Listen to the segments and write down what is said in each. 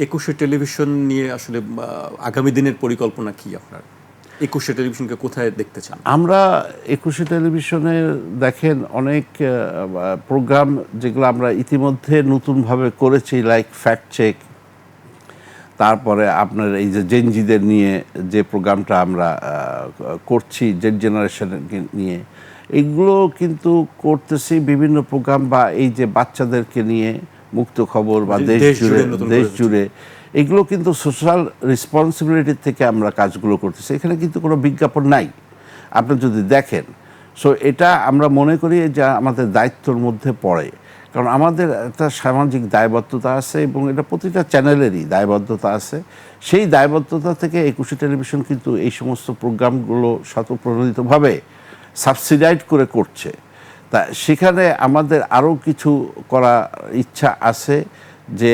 একুশে টেলিভিশন নিয়ে আসলে আগামী দিনের পরিকল্পনা কি আপনার? একুশে টেলিভিশনকে কোথায় দেখতে চান? আমরা একুশে টেলিভিশনে দেখেন অনেক প্রোগ্রাম যেগুলো আমরা ইতিমধ্যে নতুনভাবে করেছি, লাইক ফ্যাক্ট চেক, তারপরে আপনার এই যে জেনজিদের নিয়ে যে প্রোগ্রামটা আমরা করছি, জেন জেনারেশনকে নিয়ে, এগুলো কিন্তু করতেছি বিভিন্ন প্রোগ্রাম, বা এই যে বাচ্চাদেরকে নিয়ে মুক্ত খবর বা দেশ জুড়ে এগুলো কিন্তু সোশ্যাল রেসপন্সিবিলিটি থেকে আমরা কাজগুলো করতেছি। এখানে কিন্তু কোনো বিজ্ঞাপন নাই আপনি যদি দেখেন। সো এটা আমরা মনে করি যে আমাদের দায়িত্বর মধ্যে পড়ে, কারণ আমাদের একটা সামাজিক দায়বদ্ধতা আছে এবং এটা প্রতিটা চ্যানেলেরই দায়বদ্ধতা আছে। সেই দায়বদ্ধতা থেকে একুশে টেলিভিশন কিন্তু এই সমস্ত প্রোগ্রামগুলো স্বতঃপ্রণোদিতভাবে সাবসিডাইড করে করছে। তা সেখানে আমাদের আরও কিছু করার ইচ্ছা আছে, যে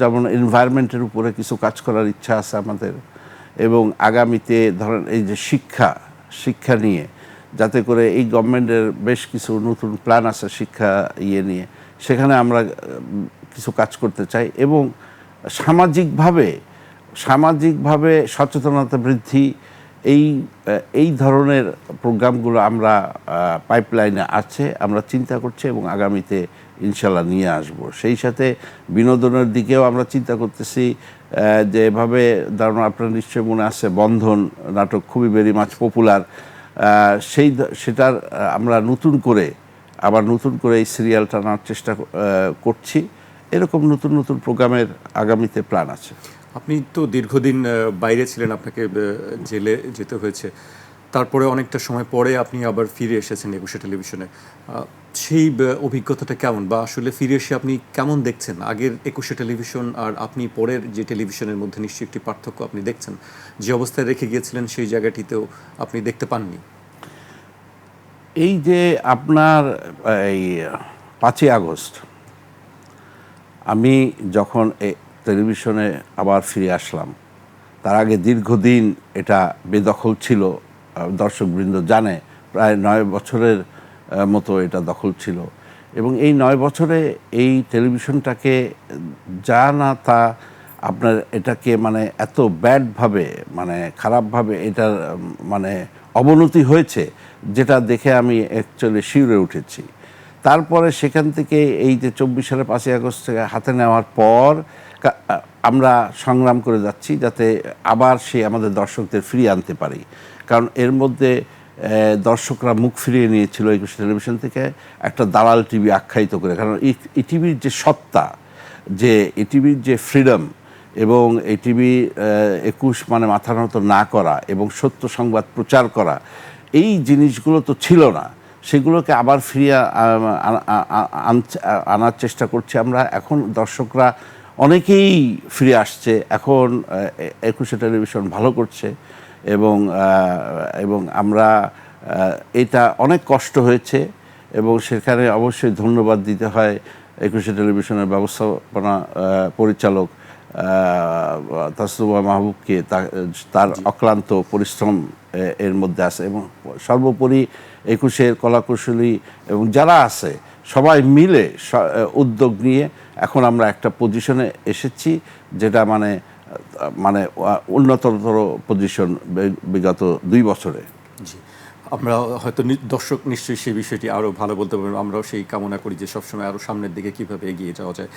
যেমন এনভায়রনমেন্টের উপরে কিছু কাজ করার ইচ্ছা আছে আমাদের, এবং আগামীতে ধরেন এই যে শিক্ষা নিয়ে, যাতে করে এই গভর্নমেন্টের বেশ কিছু নতুন প্ল্যান আছে শিক্ষা নিয়ে, সেখানে আমরা কিছু কাজ করতে চাই। এবং সামাজিকভাবে সচেতনতা বৃদ্ধি, এই ধরনের প্রোগ্রামগুলো আমরা পাইপলাইনে আছে, আমরা চিন্তা করছি এবং আগামীতে ইনশাল্লাহ নিয়ে আসব। সেই সাথে বিনোদনের দিকেও আমরা চিন্তা করতেছি, যে এভাবে ধরুন আপনার নিশ্চয়ই মনে আছে বন্ধন নাটক খুবই ভেরি মাচ পপুলার, সেটার আমরা নতুন করে এই সিরিয়াল টানার চেষ্টা করছি। এরকম নতুন প্রোগ্রামের আগামীতে প্ল্যান আছে। আপনি তো দীর্ঘদিন বাইরে ছিলেন, আপনাকে জেলে যেতে হয়েছে, তারপরে অনেকটা সময় পরে আপনি আবার ফিরে এসেছেন একুশে টেলিভিশনে। সেই অভিজ্ঞতাটা কেমন, বা আসলে ফিরে এসে আপনি কেমন দেখছেন আগের একুশে টেলিভিশন আর আপনি পরের যে টেলিভিশনের মধ্যে নিশ্চয়ই একটি পার্থক্য আপনি দেখছেন? যে অবস্থায় রেখে গিয়েছিলেন সেই জায়গাটিতেও আপনি দেখতে পাননি? এই যে আপনার এই 5ই আগস্ট আমি যখন টেলিভিশনে আবার ফিরে আসলাম, তার আগে দীর্ঘদিন এটা বেদখল ছিল, দর্শকবৃন্দ জানে, প্রায় 9 বছরের মতো এটা দখল ছিল। এবং এই 9 বছরে এই টেলিভিশনটাকে যা না তা আপনার এটাকে মানে এত ব্যাডভাবে, মানে খারাপভাবে এটার মানে অবনতি হয়েছে, যেটা দেখে আমি অ্যাকচুয়ালি শিউরে উঠেছি। তারপরে সেখান থেকে এই যে 24 সালে 5ই আগস্ট থেকে হাতে নেওয়ার পর আমরা সংগ্রাম করে যাচ্ছি, যাতে আবার আমাদের দর্শকদের ফিরিয়ে আনতে পারি। কারণ এর মধ্যে দর্শকরা মুখ ফিরিয়ে নিয়েছিল একুশে টেলিভিশন থেকে একটা দালাল টিভি আখ্যায়িত করে। কারণ এই টিভির যে সত্তা, যে এই টিভির যে ফ্রিডম, এবং এই টিভি 21 মানে মাথা নত না করা এবং সত্য সংবাদ প্রচার করা, এই জিনিসগুলো তো ছিল না। সেগুলোকে আবার ফিরিয়ে আনার চেষ্টা করছি আমরা। এখন দর্শকরা অনেকেই ফিরে আসছে, এখন একুশে টেলিভিশন ভালো করছে। এবং আমরা এটা অনেক কষ্ট হয়েছে, এবং সেখানে অবশ্যই ধন্যবাদ দিতে হয় একুশে টেলিভিশনের ব্যবস্থাপনা পরিচালক তাসনুভা মাহবুবকে, তার অক্লান্ত পরিশ্রম এর মধ্যে আছে, এবং সর্বোপরি একুশের কলাকুশলী এবং যারা আছে সবাই মিলে উদ্যোগ নিয়ে এখন আমরা একটা পজিশনে এসেছি, যেটা মানে উন্নততর পজিশন বিগত 2 বছরে। জি, আমরা হয়তো দর্শক নিশ্চয়ই সেই বিষয়টি আরও ভালো বলতে পারবেন। আমরাও সেই কামনা করি যে সবসময় আরও সামনের দিকে কীভাবে এগিয়ে যাওয়া যায়।